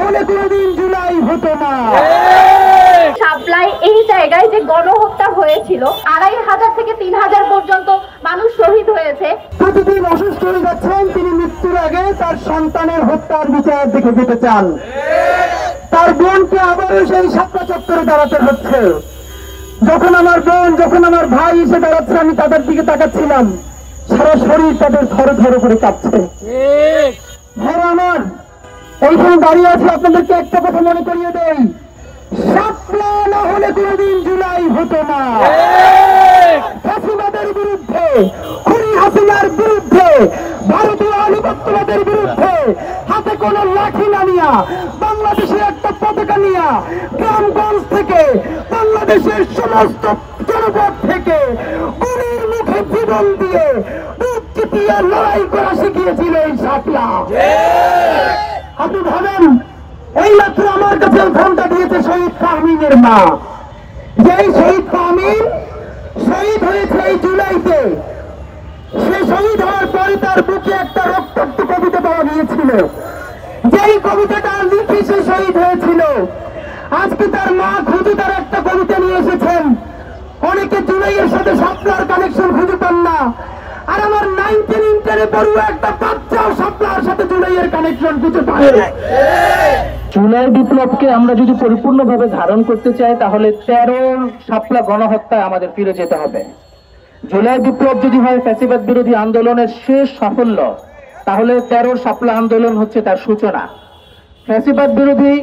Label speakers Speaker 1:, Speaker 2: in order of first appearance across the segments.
Speaker 1: হলে কোনোদিন জুলাই হতো না।
Speaker 2: শাপলায় এই জায়গায় যে গণহত্যা হয়েছিল, 2500 থেকে 3000 পর্যন্ত মানুষ শহীদ হয়েছে।
Speaker 1: প্রতিদিন অসুস্থ হয়ে যাচ্ছেন, তিনি মৃত্যুর আগে তার সন্তানের হত্যার বিচার দেখে যেতে চান। তার বোনকে আবারও সেই শাপলা চত্বরে দাঁড়াতে হচ্ছে। যখন আমার বোন, যখন আমার ভাই এসে দাঁড়াচ্ছে, আমি তাদের দিকে তাকাচ্ছিলাম, সারা শরীর তাদের থরে থরে করে কাঁপছে। ভাইরা আমার, এইখানে দাঁড়িয়ে আছে, আপনাদেরকে একটা কথা মনে করিয়ে দেই, শাপলা না হলে কোনোদিন জুলাই হতো না। ফ্যাসিবাদের বিরুদ্ধে, খুনি হাসিনার বিরুদ্ধে, ভারতীয় আধিপত্যবাদের বিরুদ্ধে হাতে কোনো লাঠি না নিয়া, বাংলাদেশের একটা পতাকা নিয়া, গ্রামগঞ্জ থেকে, বাংলাদেশের সমস্ত জনপদ থেকে গুলির মুখে জীবন দিয়ে বুক চিপিয়ে লড়াই করা শিখিয়েছিল এই শাপলা। আপনি ভাবেন, এই মাত্র আমার কাছে ফোনটা দিয়েছে শহীদ ফাহমিনের মা। যেই শহীদ ফাহমিন শহীদ হয়েছে এই জুলাইতে, সে শহীদ হওয়ার পরে তার বুকে একটা রক্তাক্ত কবিতা পাওয়া গিয়েছিল। যেই কবিতাটা লিখে সে শহীদ হয়েছিল, আজকে তার মা খুঁজে তার একটা কবিতা নিয়ে এসেছেন। অনেকে জুলাইয়ের সাথে শাপলার কানেকশন খুঁজে পান না, আর আমার 19 ইন্টারে পড়ুয়া একটা বাচ্চাও শাপলার সাথে জুলাইয়ের কানেকশন খুঁজে পায়।
Speaker 3: জুলাই বিপ্লবকে আমরা যদি পরিপূর্ণভাবে ধারণ করতে চাই, তাহলে 13 শাপলা গণহত্যায় আমাদের ফিরে যেতে হবে। জুলাই বিপ্লব যদি হয় ফ্যাসিবাদ বিরোধী আন্দোলনের শেষ সাফল্য, তাহলে 13 শাপলা আন্দোলন হচ্ছে তার সূচনা। ফ্যাসিবাদ বিরোধী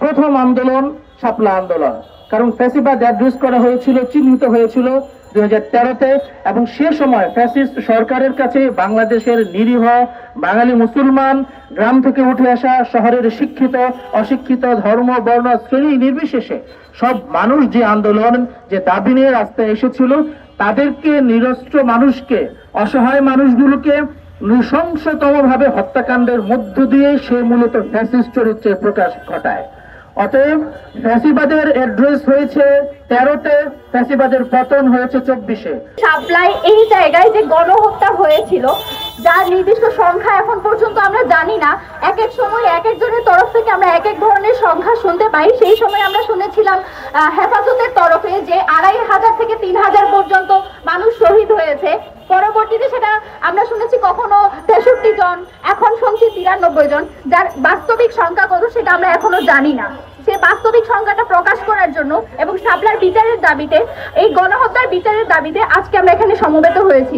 Speaker 3: প্রথম আন্দোলন শাপলা আন্দোলন, কারণ ফ্যাসিবাদ অ্যাড্রেস করা হয়েছিল, চিহ্নিত হয়েছিল 2013-তে, এবং সে সময় ফ্যাসিস্ট সরকারের কাছে বাংলাদেশের নিরীহ বাঙালি মুসলমান, গ্রাম থেকে উঠে আসা শহরের শিক্ষিত অশিক্ষিত, ধর্ম বর্ণ শ্রেণী নির্বিশেষে সব মানুষ যে আন্দোলন, যে দাবি নিয়ে রাস্তায় এসেছিল, তাদেরকে, নিরস্ত্র মানুষকে, অসহায় মানুষগুলোকে নৃশংসতম ভাবে হত্যাকাণ্ডের মধ্য দিয়ে সে মূলত ফ্যাসিস্ট চরিত্রের প্রকাশ ঘটায়। অতএব ফ্যাসিবাদের অ্যাড্রেস হয়েছে 13-তে, ফ্যাসিবাদের পতন হয়েছে 24-এ।
Speaker 2: শাপলায় এই জায়গায় যে গণহত্যা হয়েছিল, যার নির্দিষ্ট সংখ্যা এখন পর্যন্ত আমরা জানি না। এক এক সময় এক একজনের তরফ থেকে আমরা এক এক ধরনের সংখ্যা শুনতে পাই। সেই সময় আমরা শুনেছিলাম হেফাজতের তরফে যে 2500 থেকে 3000 পর্যন্ত মানুষ শহীদ হয়েছে। পরবর্তীতে সেটা আমরা শুনেছি কখনো 63 জন, এখন শুনছি 93 জন। যার বাস্তবিক সংখ্যা কত সেটা আমরা এখনো জানি না। সে বাস্তবিক সংখ্যাটা প্রকাশ করার জন্য এবং শাপলার বিচারের দাবিতে, এই গণহত্যার বিচারের দাবিতে আজকে আমরা এখানে সমবেত হয়েছি।